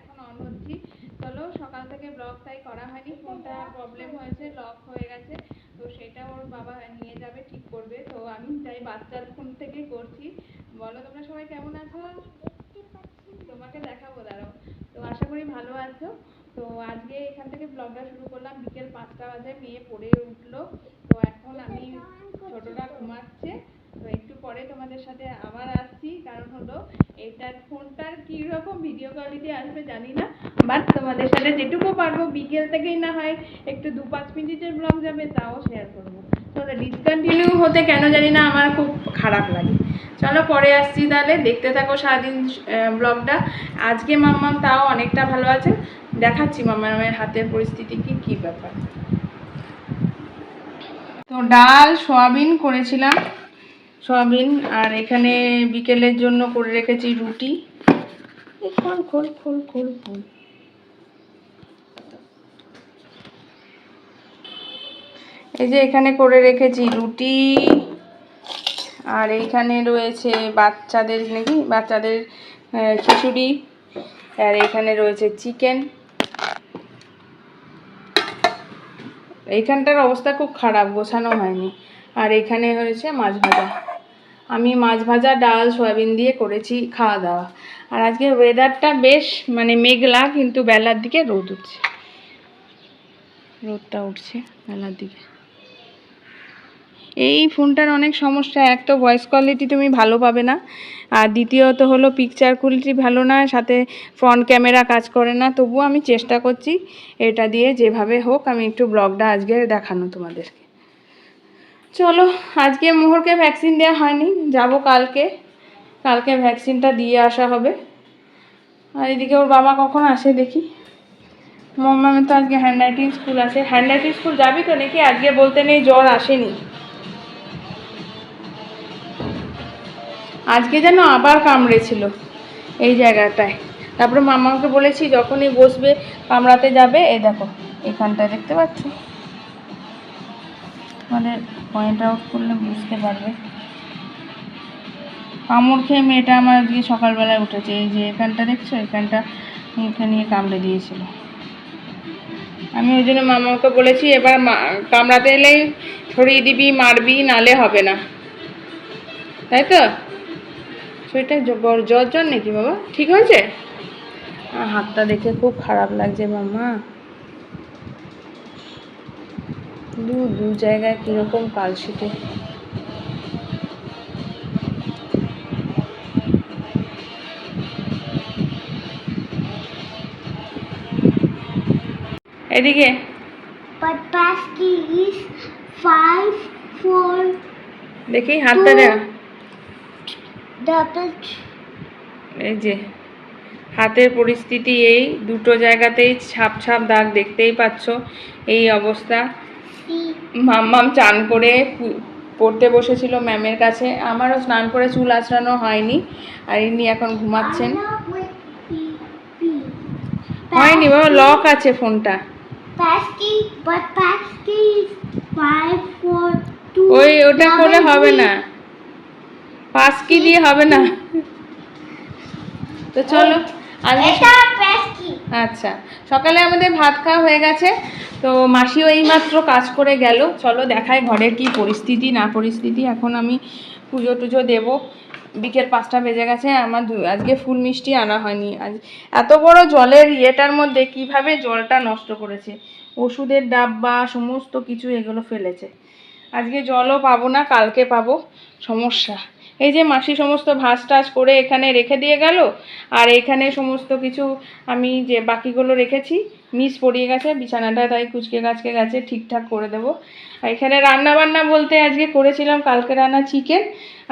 এখন অন হচ্ছি। চলো, সকাল থেকে ব্লগ তাই করা হয়নি, ফোনটা প্রবলেম হয়েছে, লক হয়ে গেছে, তো সেটা ওর বাবা নিয়ে যাবে, ঠিক করবে। তো আমি তাই বাচ্চার ফোন থেকে করছি। বলো তোমরা সবাই কেমন আছো? তোমাকে দেখাবো, দাঁড়াও। তো আশা করি ভালো আছো। তো আজকে এখান থেকে ব্লগটা শুরু করলাম। বিকেল 5টা বাজে, মেয়ে পড়ে উঠলো। তো এখন আমি, ছোটটা ঘুমাচ্ছে। তো একটু পরে তোমাদের সাথে আবার আসছি, কারণ হলো এটার ফোনটার কি রকম ভিডিও কোয়ালিটি আসবে জানি না, বাট তোমাদের সাথে যেটুকু পারবো বিকেল থেকেই না হয় একটু 2-5 মিনিটের ব্লগ যাবে, তাও শেয়ার করবো। তো ডিসকন্টিনিউ হতে কেন জানি না আমার খুব খারাপ লাগে। চলো পরে আসছি, তাহলে দেখতে থাকো সারাদিন ব্লগটা। আজকে মাম্মাম তাও অনেকটা ভালো আছে, দেখাচ্ছি মাম্মামের হাতের পরিস্থিতি কি কি ব্যাপার। তো ডাল সয়াবিন করেছিলাম, সয়াবিন, আর এখানে বিকেলের জন্য করে রেখেছি রুটি। খোল খোল খোল খোল খোল। এই যে এখানে করে রেখেছি রুটি, আর এইখানে রয়েছে বাচ্চাদের নাকি বাচ্চাদের খিচুড়ি, আর এখানে রয়েছে চিকেন। এইখানটার অবস্থা খুব খারাপ, গোছানো হয়নি। আর এখানে হয়েছে মাছ ভাজা। আমি মাছ ভাজা, ডাল, সয়াবিন দিয়ে করেছি খাওয়া দাওয়া। আর আজকে ওয়েদারটা বেশ মানে মেঘলা, কিন্তু বেলার দিকে রোদ উঠছে, রোদটা উঠছে বেলার দিকে। এই ফোনটার অনেক সমস্যা, এক তো ভয়েস কোয়ালিটি তুমি ভালো পাবে না, আর দ্বিতীয়ত হলো পিকচার কোয়ালিটি ভালো না, সাথে ফ্রন্ট ক্যামেরা কাজ করে না। তবুও আমি চেষ্টা করছি এটা দিয়ে যেভাবে হোক আমি একটু ব্লগটা আজকে দেখানো তোমাদেরকে। চলো, আজকে মোহরকে ভ্যাকসিন দেওয়া হয়নি, যাব কালকে, কালকে ভ্যাকসিনটা দিয়ে আসা হবে। আর এদিকে ওর বাবা কখন আসে দেখি। মাম্মামের তো আজকে হ্যান্ড রাইটিং স্কুল আছে। হ্যান্ড রাইটিং স্কুল যাবি তো নাকি? আজকে বলতে নেই জ্বর আসেনি, আজকে যেন আবার কামড়েছিল এই জায়গাটায়। তারপরে মামাকে বলেছি যখনই বসবে কামড়াতে যাবে, এই দেখো এখানটায় দেখতে পাচ্ছ, মানে পয়েন্ট আউট করলে বুঝতে পারবে। কামড় খেয়ে মেয়েটা আমার আজকে সকালবেলায় উঠেছে, এই যে এখানটা দেখছো, এখানটা এখানে কামড়ে দিয়েছিল। আমি ওই জন্য মামাকে বলেছি এবার কামড়াতে এলেই ছড়িয়ে দিবি, মারবি, নালে হবে না, তাই তো? শরীরটা জ্বর জ্বর নাকি বাবা? ঠিক হয়েছে? হাতটা দেখে খুব খারাপ লাগছে মাম্মা, দু জায়গায় কিরকম কালশিটে। এদিকে দেখি হাতটা দেখ, এই যে হাতের পরিস্থিতি, এই দুটো জায়গাতেই ছাপ ছাপ দাগ দেখতেই পাচ্ছ, এই অবস্থা। মাম্মাম চান করে পড়তে বসেছিল ম্যামের কাছে, আমারও স্নান করে চুল আঁচড়ানো হয়নি, আর ইনি এখন ঘুমাচ্ছেন। হয়নি বাবা, লক আছে ফোনটা, ওই ওটা করলে হবে না, পাস কি দিয়ে হবে না। তো চলো আচ্ছা, সকালে আমাদের ভাত খাওয়া হয়ে গেছে। তো মাসিও এইমাত্র কাজ করে গেল। চলো দেখায় ঘরের কি পরিস্থিতি না পরিস্থিতি। এখন আমি পুজো টুজো দেবো, বিকেল 5টা বেজে গেছে। আমার আজকে ফুল মিষ্টি আনা হয়নি। আজ এত বড় জলের ইয়েটার মধ্যে কিভাবে জলটা নষ্ট করেছে, ওষুধের ডাব্বা সমস্ত কিছু এগুলো ফেলেছে। আজকে জলও পাবো না, কালকে পাবো, সমস্যা। এই যে মাসি সমস্ত ভাঁজ টাজ করে এখানে রেখে দিয়ে গেল, আর এখানে সমস্ত কিছু আমি যে বাকিগুলো রেখেছি, মিস পড়িয়ে গেছে, বিছানাটা তাই কুচকে গাছকে গেছে, ঠিকঠাক করে দেবো। আর এখানে রান্না বান্না বলতে আজকে করেছিলাম কালকে রান্না চিকেন,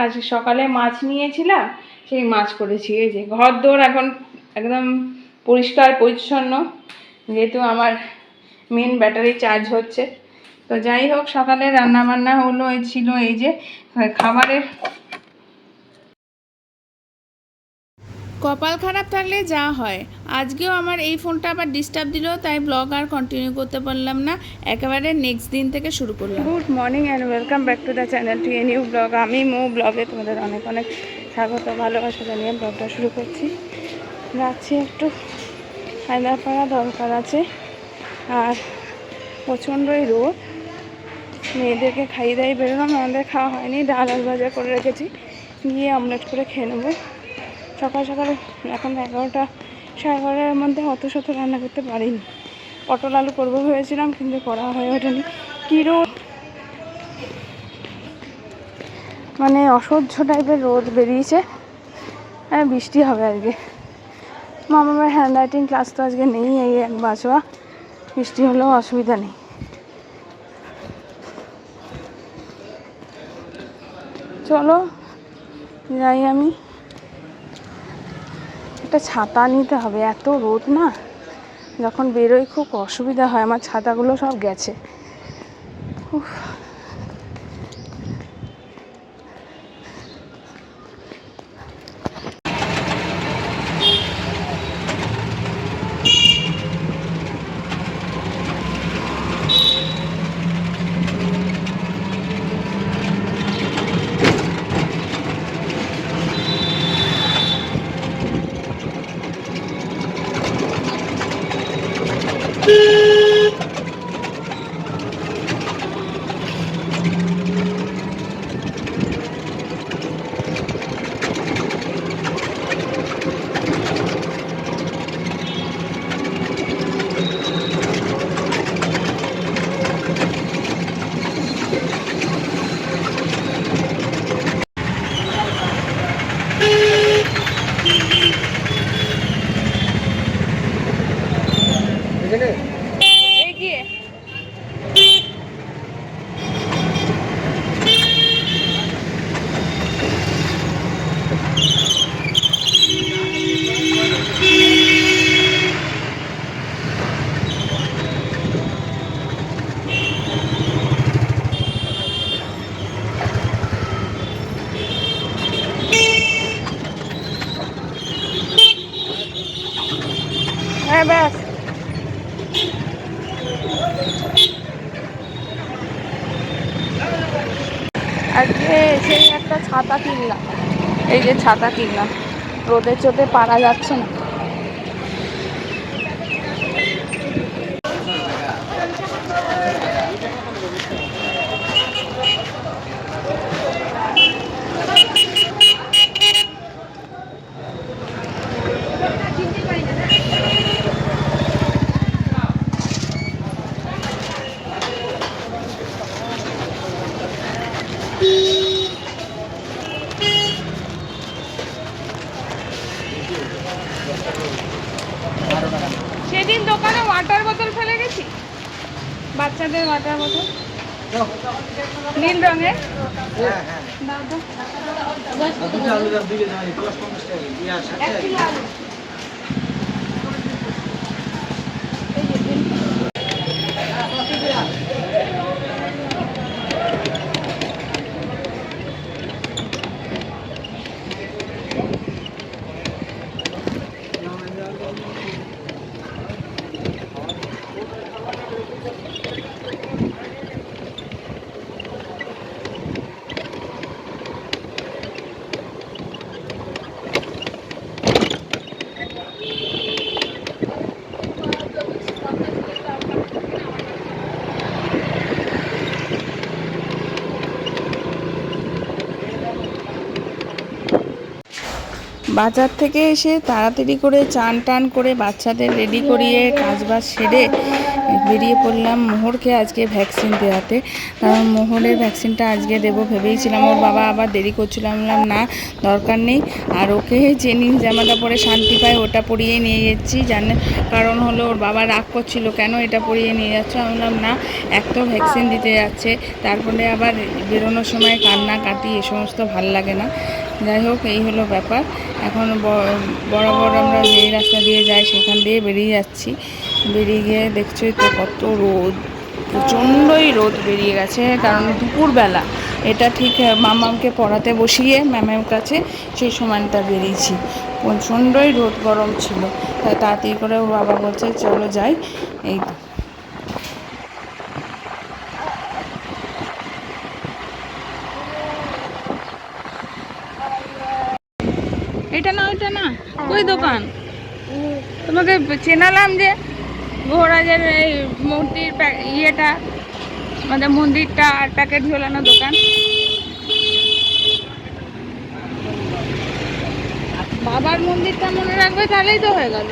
আজ সকালে মাছ নিয়েছিলাম, সেই মাছ করেছি। এই যে ঘর দোর এখন একদম পরিষ্কার পরিচ্ছন্ন, যেহেতু আমার মেন ব্যাটারি চার্জ হচ্ছে। তো যাই হোক, সকালে রান্না বান্না হলো, এই ছিল এই যে খাবারের। কপাল খারাপ থাকলে যা হয়, আজকেও আমার এই ফোনটা আবার ডিস্টার্ব দিল, তাই ব্লগ আর কন্টিনিউ করতে পারলাম না, একেবারে নেক্সট দিন থেকে শুরু করলাম। Good morning and welcome back to the channel, to a new blog. আমি মো ব্লগে তোমাদের অনেক অনেক স্বাগত, ভালোবাসা জানিয়ে ব্লগটা শুরু করছি। যাচ্ছি একটু খাওয়া করা দরকার আছে। আর প্রচণ্ডই রোদ, মেয়েদেরকে খাইয়ে দাইয়ে বেরোলাম, আমাদের খাওয়া হয়নি, ডাল আর ভাজা করে রেখেছি, গিয়ে অমলেট করে খেয়ে নেবো। সকাল সকাল এখন 11টা 11:30-এর মধ্যে অত শত রান্না করতে পারিনি। পটল আলু করবো ভেবেছিলাম, কিন্তু করা হয়ে ওঠেনি। কী রোদ, মানে অসহ্য টাইপের রোদ বেরিয়েছে। হ্যাঁ, বৃষ্টি হবে আজকে। মামার হ্যান্ড রাইটিং ক্লাস তো আজকে নেই, এই এক বাঁচোয়া, বৃষ্টি হলেও অসুবিধা নেই। চলো যাই, আমি একটা ছাতা নিতে হবে, এত রোদ না, যখন বেরোই খুব অসুবিধা হয়। আমার ছাতাগুলো সব গেছে। উফ, এগিয়ে হ্যাঁ, ব্যাস। আজকে সেই একটা ছাতা কিনলাম, এই যে ছাতা কিনলাম, রোদে চোটে পারা যাচ্ছে না। সেদিন দোকানে ওয়াটার বোতল ফেলে গেছি, বাচ্চাদের ওয়াটার বোতল নীল রঙের। দাও দাও, 1 কিলো আলু। বাজার থেকে এসে তাড়াতাড়ি করে চান টান করে বাচ্চাদের রেডি করিয়ে কাজবাজ সেরে বেরিয়ে পড়লাম মোহরকে আজকে ভ্যাকসিন দেওয়াতে। কারণ মোহরের ভ্যাকসিনটা আজকে দেবো ভেবেইছিলাম, ওর বাবা আবার দেরি করছিলাম, বললাম না দরকার নেই। আর ওকে যে নীল জামাটা পরে শান্তি পায় ওটা পরিয়ে নিয়ে যাচ্ছি, জানে কারণ হলো ওর বাবা রাগ করছিল কেন এটা পরিয়ে নিয়ে যাচ্ছ। আমি বললাম না, এক তো ভ্যাকসিন দিতে যাচ্ছে, তারপরে আবার বেরোনোর সময় কান্নাকাটি এ সমস্ত ভাল লাগে না। যাই হোক, এই হলো ব্যাপার। এখন বরাবর আমরা যেই রাস্তা দিয়ে যাই সেখান দিয়ে বেরিয়ে যাচ্ছি। বেরিয়ে গিয়ে দেখছোই তো কত রোদ, প্রচণ্ডই রোদ বেরিয়ে গেছে। কারণ দুপুরবেলা এটা ঠিক মামাকে পড়াতে বসিয়ে ম্যামের কাছে সেই সময়টা বেরিয়েছি, প্রচণ্ডই রোদ গরম ছিল। তাই তাড়াতাড়ি করে ওর বাবা বলছে চলো যাই। এই তো এটা না, ওইটা না, ওই দোকান তোমাকে চেনালাম যে মহারাজের এই মূর্তির ইয়েটা, আমাদের মন্দিরটা আর প্যাকেট ঝোলানো দোকান। বাবার মন্দিরটা মনে রাখবে, তাহলেই তো হয়ে গেল।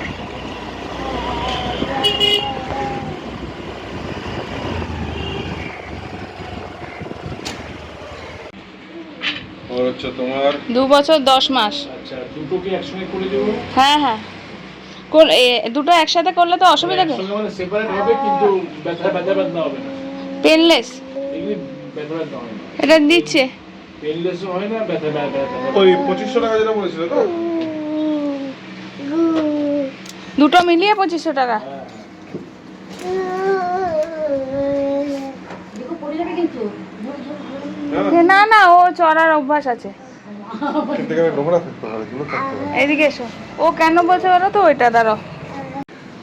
তোমার 2 বছর 10 মাস। আচ্ছা, দুটো কি একসঙ্গে করে দেব? হ্যাঁ হ্যাঁ, দুটো একসাথে করলে তো অসুবিধা কি? একসঙ্গে মানে সেপারেট হবে, কিন্তু ব্যথা হবে না। পেনলেস এগুলি ব্যথা হবে না। এটা দিচ্ছে পেনলেসও হয় না, ব্যথা ওই 2500 টাকা যেটা বলেছিল তো, দুটো মিলিয়ে 2500 টাকা। না না, ও চড়ার অভ্যাস আছে। এদিকে এসো, ও কেন বলছে বলো তো, ওইটা দাঁড়াও।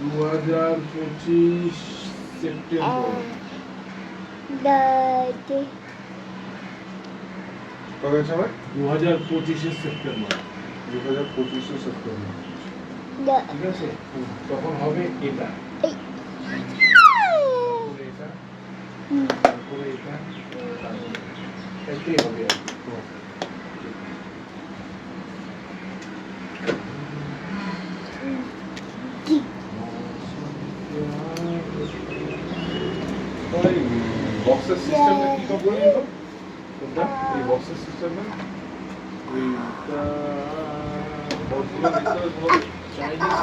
2025 সেপ্টেম্বর। কবে সময়? 2025 সেপ্টেম্বর। 2025 সেপ্টেম্বর। ঠিক আছে, তখন হবে এটা। তারপরে এটা, এটাই হবে আর কি। বক্সের সিস্টেমটা কি তো বলি তো, তোমরা এই বক্সের সিস্টেমটা এইটা বক্সগুলো ভিতরে ধরো চাইনিজ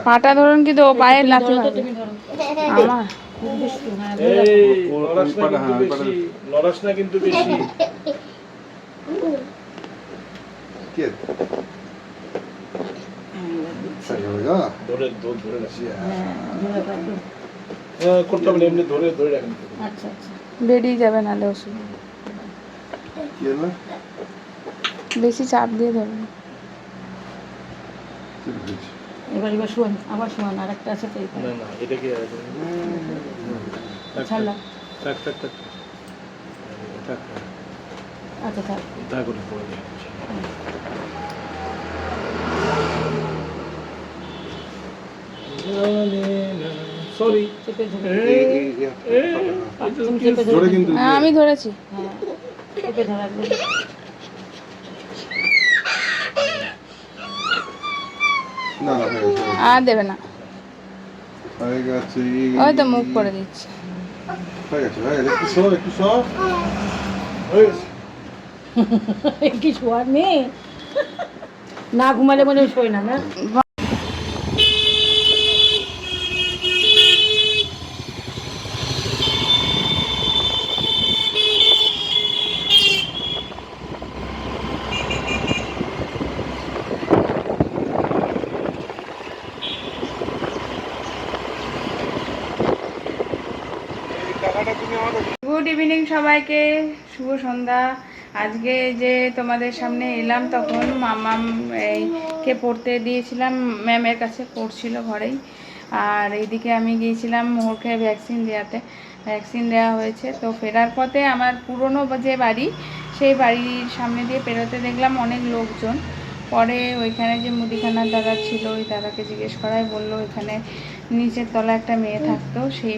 পাটা ধরুন, কিন্তু ও পায়ের লাথি মারবে। আমার লড়াস না কিন্তু বেশি। ধরে করতে হবে, এমনি ধরে ধরে রাখেন। আচ্ছা আচ্ছা, বেরিয়ে যাবে নাহলে ওষুধ বেশি চাপ দিয়ে ধরুন। এবার শোন, আবার শোন, আর একটা আছে। না না, এটা কি ছাড়লাম। থাক থাক থাক থাক, আচ্ছা থাক, তা করে পড়ে যাবে। সরি, আমি ধরেছি। হ্যাঁ, চেপে ধরা। আর দেবে না, ওই তো মুখ করে দিচ্ছে। কি শোয়ার নেই, না ঘুমালে মনে শোয় না। না গুড ইভিনিং সবাইকে, শুভ সন্ধ্যা। আজকে যে তোমাদের সামনে এলাম, তখন মামাম কে পড়তে দিয়েছিলাম, ম্যামের কাছে পড়ছিল ঘরেই। আর এইদিকে আমি গিয়েছিলাম মোহরকে ভ্যাকসিন দেওয়া হয়েছে। তো ফেরার পথে আমার পুরনো যে বাড়ি, সেই বাড়ির সামনে দিয়ে পেরোতে দেখলাম অনেক লোকজন। পরে ওইখানে যে মুদিখানার দাদা ছিল, ওই দাদাকে জিজ্ঞেস করায় বললো এখানে নিচের তলা একটা মেয়ে থাকতো, সেই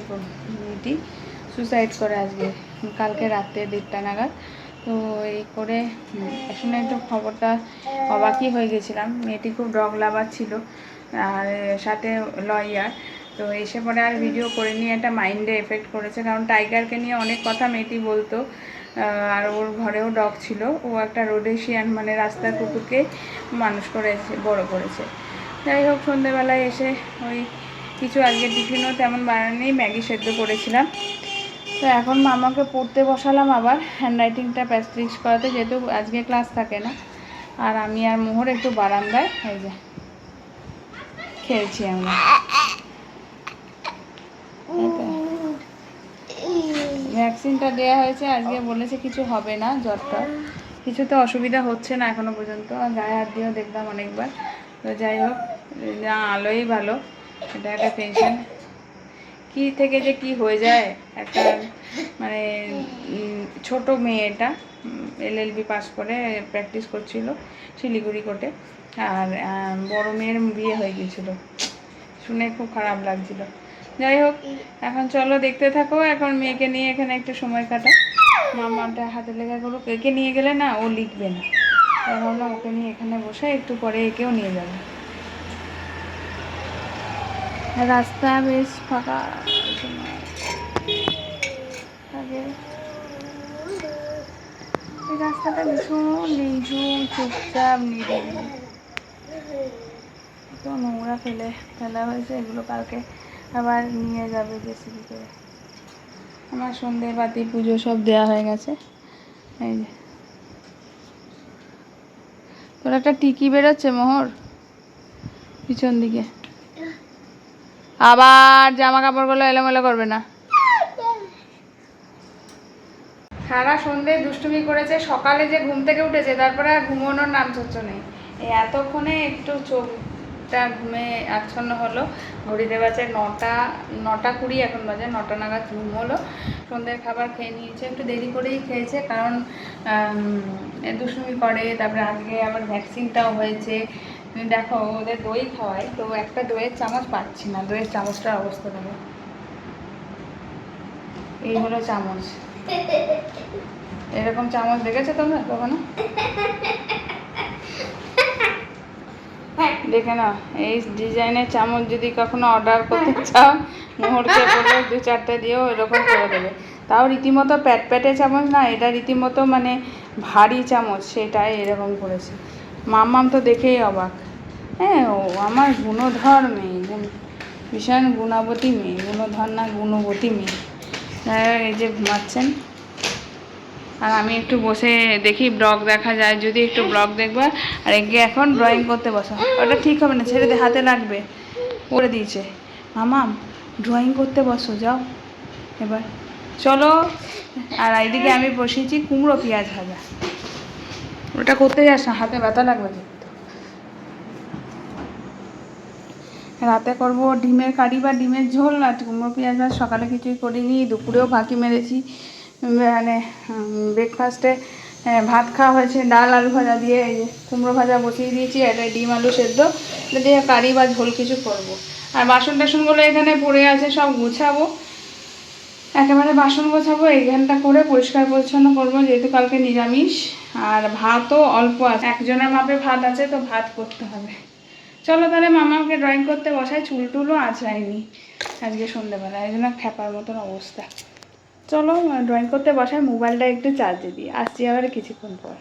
মেয়েটি সুসাইড করে আজকে, কালকে রাতে 1:30 নাগাদ। তো এই করে শুনে একটু খবরটা অবাকই হয়ে গেছিলাম। মেয়েটি খুব ডগ লাভার ছিল, আর সাথে লয়ার। তো এসে পরে আর ভিডিও করে নিয়ে একটা মাইন্ডে এফেক্ট করেছে, কারণ টাইগারকে নিয়ে অনেক কথা মেয়েটি বলতো। আর ওর ঘরেও ডগ ছিল, ও একটা রোডেশিয়ান মানে রাস্তার কুকুরকে মানুষ করেছে, বড় করেছে। যাই হোক, সন্ধ্যেবেলায় এসে ওই কিছু আজকে টিফিনও তেমন বানানি, ম্যাগি সেদ্ধ করেছিলাম। তো এখন মামাকে পড়তে বসালাম আবার, হ্যান্ডরাইটিংটা প্র্যাকটিস করাতে, যেহেতু আজকে ক্লাস থাকে না। আর আমি আর মোহর একটু বারান্দায় এই যে খেলছি আমরা। ভ্যাকসিনটা দেওয়া হয়েছে, আজকে বলেছে কিছু হবে না জ্বরটা, কিছুতে অসুবিধা হচ্ছে না এখনো পর্যন্ত, আর গায়ে হাত দিয়েও দেখলাম অনেকবার। তো যাই হোক, না আলোই ভালো, এটা একটা টেনশন, কী থেকে যে কি হয়ে যায় একটা, মানে ছোট মেয়ে এটা LLB পাস করে প্র্যাকটিস করছিল শিলিগুড়ি কোর্টে, আর বড় মেয়ের বিয়ে হয়ে গিয়েছিল, শুনে খুব খারাপ লাগছিল। যাই হোক, এখন চলো দেখতে থাকো, এখন মেয়েকে নিয়ে এখানে একটু সময় কাটা, মামাটা হাতে লেখা করুক, একে নিয়ে গেলে না ও লিখবে না, তাই ভাবলাম ওকে নিয়ে এখানে বসে একটু পরে একেও নিয়ে যাবে। রাস্তা বেশ ফাঁকা থাকে, এই রাস্তাটা ভীষণ নিঝুম, চুপচাপ, নিরিবিলি, তো নোংরা ফেলা হয়েছে, এগুলো কালকে আবার নিয়ে যাবে জেসিবি করে। আমার সন্ধে বাতি পুজো সব দেওয়া হয়ে গেছে। এই যে তোর একটা টিকি বেরোচ্ছে মোহর পিছন দিকে, আবার জামা কাপড়গুলো এলোমেলো করবে না। সারা সন্ধে দুষ্টুমি করেছে, সকালে যে ঘুম থেকে উঠেছে তারপরে আর ঘুমানোর নাম চচ্চ নেই। এই এতক্ষণে একটু চোখটা ঘুমে আচ্ছন্ন হলো, ঘড়িতে বাজে 9:20 এখন বাজে, 9টা নাগাদ ঘুম হলো। সন্ধ্যের খাবার খেয়ে নিয়েছে, একটু দেরি করেই খেয়েছে, কারণ দুষ্টুমি করে, তারপরে আজকে আবার ভ্যাকসিনটাও হয়েছে। তুমি দেখো ওদের দই খাওয়াই, তো একটা দইয়ের চামচ পাচ্ছি না, দইয়ের চামচটার অবস্থা দেখো, এই হলো চামচ। এরকম চামচ দেখেছো তোমরা কখনো? দেখে না, এই ডিজাইনের চামচ যদি কখনো অর্ডার করতে চাও, মোহরকে বলে 2-4টে দিয়েও এরকম করে দেবে। তাও রীতিমতো প্যাটে চামচ না, এটা রীতিমতো মানে ভারী চামচ, সেটাই এরকম করেছে। মাম্মাম তো দেখেই অবাক। হ্যাঁ, ও আমার গুণধর মেয়ে, ভীষণ গুণবতী মেয়ে, গুণধর না গুণবতী মেয়ে। এই যে ঘুমাচ্ছেন, আর আমি একটু বসে দেখি ব্লগ দেখা যায় যদি, একটু ব্লগ দেখবা। আর একে এখন ড্রয়িং করতে বসা, ওটা ঠিক হবে না, ছেড়ে দিয়ে হাতে লাগবে, করে দিয়েছে। মামাম ড্রয়িং করতে বসো, যাও এবার চলো। আর এইদিকে আমি বসিয়েছি কুমড়ো পেঁয়াজ ভাজা, ওটা করতে যাস না, হাতে ব্যথা লাগবে কিন্তু। রাতে করব ডিমের কারি বা ডিমের ঝোল, আর কুমড়ো পেঁয়াজ ভাজা সকালে কিছুই করিনি, দুপুরেও ফাঁকি মেরেছি। মানে ব্রেকফাস্টে ভাত খাওয়া হয়েছে ডাল আলু ভাজা দিয়ে, এই যে কুমড়ো ভাজা বসিয়ে দিয়েছি, এটা ডিম আলু সেদ্ধ দিয়ে কারি বা ঝোল কিছু করব। আর বাসন টাসনগুলো এখানে পড়ে আছে, সব গুছাবো, একেবারে বাসন গোছাবো, এইখানটা করে পরিষ্কার পরিচ্ছন্ন করবো, যেহেতু কালকে নিরামিষ। আর ভাতও অল্প আছে, একজনের মাপে ভাত আছে, তো ভাত করতে হবে। চলো তাহলে মামাকে ড্রয়িং করতে বসাই, চুল টুলও আঁচড়াইনি আজকে সন্ধ্যেবেলা, এই জন্য খ্যাপার মতন অবস্থা। চলো ড্রয়িং করতে বসাই, মোবাইলটা একটু চার্জে দিই, আসছি আবার কিছুক্ষণ পর।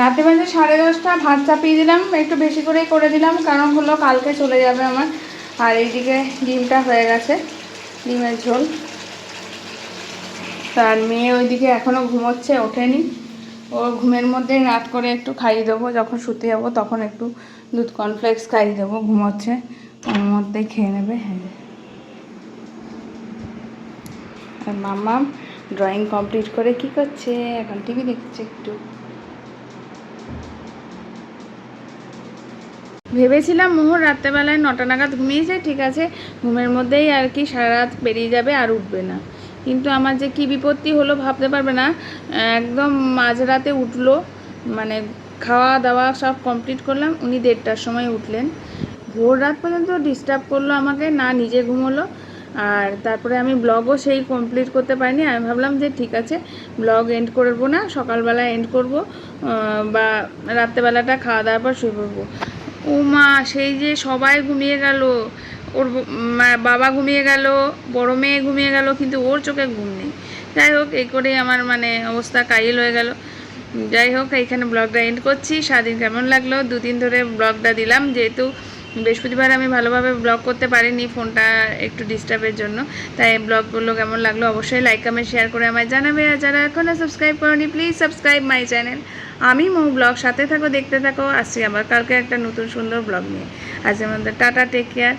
রাতে বাজে 10:30, ভাত চাপিয়ে দিলাম, একটু বেশি করেই করে দিলাম, কারণ হলো কালকে চলে যাবে আমার। আর এইদিকে ডিমটা হয়ে গেছে, ডিমের ঝোল। তার মেয়ে ওইদিকে এখনও ঘুমোচ্ছে, ওঠেনি, ও ঘুমের মধ্যেই রাত করে একটু খাইয়ে দেবো, যখন শুতে যাবো তখন একটু দুধ কর্নফ্লেক্স খাইয়ে দেবো, ঘুমোচ্ছে, ওর মধ্যেই খেয়ে নেবে। হ্যাঁ, আর মাম্মা ড্রয়িং কমপ্লিট করে কি করছে এখন, টিভি দেখছে একটু। ভেবেছিলাম মোহর রাত্রেবেলায় 9টা নাগাদ ঘুমিয়েছে, ঠিক আছে, ঘুমের মধ্যেই আর কি সারা রাত পেরিয়ে যাবে, আর উঠবে না। কিন্তু আমার যে কী বিপত্তি হলো ভাবতে পারবে না, একদম মাঝরাতে উঠলো, মানে খাওয়া দাওয়া সব কমপ্লিট করলাম, উনি 1:30টার সময় উঠলেন, ভোর রাত পর্যন্ত ডিস্টার্ব করলো আমাকে, না নিজে ঘুমোলো। আর তারপরে আমি ব্লগও সেই কমপ্লিট করতে পারিনি। আমি ভাবলাম যে ঠিক আছে, ব্লগ এন্ড করবো না, সকালবেলা এন্ড করব, বা রাত্রেবেলাটা খাওয়া দাওয়ার পর শুয়ে পড়বো। ও মা, সেই যে সবাই ঘুমিয়ে গেল, ওর বাবা ঘুমিয়ে গেল, বড় মেয়ে ঘুমিয়ে গেল, কিন্তু ওর চোখে ঘুম নেই। যাই হোক, এই করেই আমার মানে অবস্থা কাহিল হয়ে গেল। যাই হোক, এইখানে ব্লগটা এন্ড করছি। সারাদিন কেমন লাগলো, 2 দিন ধরে ব্লগটা দিলাম, যেহেতু বৃহস্পতিবার আমি ভালোভাবে ব্লগ করতে পারিনি, ফোনটা একটু ডিস্টার্বের জন্য। তাই ব্লগগুলো কেমন লাগলো অবশ্যই লাইক কমেন্ট শেয়ার করে আমায় জানাবে। আর যারা এখনও সাবস্ক্রাইব করনি, প্লিজ সাবস্ক্রাইব মাই চ্যানেল। আমি মৌ ব্লগ, সাথে থাকো, দেখতে থাকো। আসছি আবার কালকে একটা নতুন সুন্দর ব্লগ নিয়ে। আজকের মধ্যে টাটা, টেক কেয়ার।